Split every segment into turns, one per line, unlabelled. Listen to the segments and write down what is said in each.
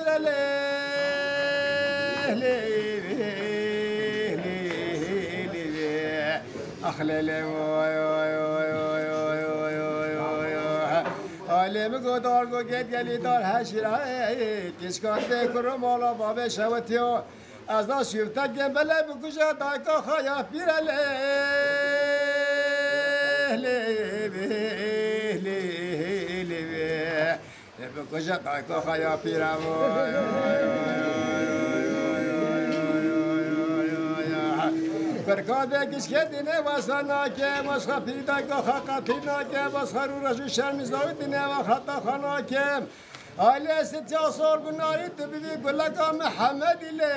بيرله أخلي عالم قدار کو گد گلی دار هشیره کش کات بکرم مالا باب شوتیو از دا شیفته گمبله بکشه دایکا خایا پیرله بکشه دایکا خایا پیرم برکات بکش که دینه واسانا که مسخ پیدا که خاطینا که مسخ رو رجو شرمزاوی دینه و خطا خانا که آلی استیا صور بناری تبدی گلگا محمد له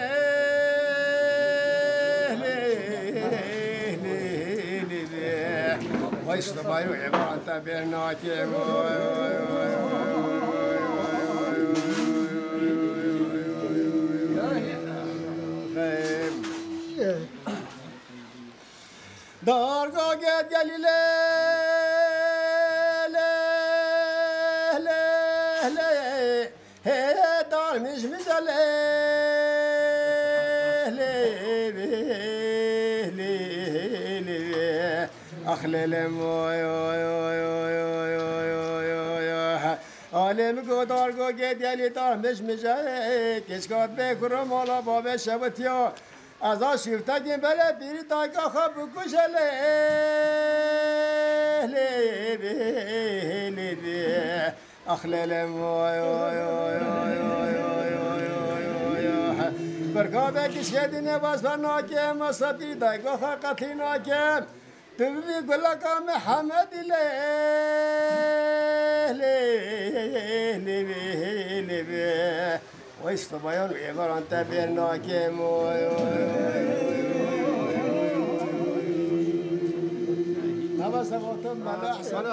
وایست بایو ایمان تبرنا که دارگاه گد گلیله دار مش مزله اخللم عالم کو دارگاه گد گلی دار مش مزله کشکات بکرم مالا باب شبتیا از آن شیفته گیم بله بیری دایکا خواب بکشله اخللم برکا بکش که دینه واسه ناکم واسه بیری دایکا خواب قطعی ناکم تبی گلکا محمد وایست بایان ایباران تبرنا که نبسته باتم بله احسان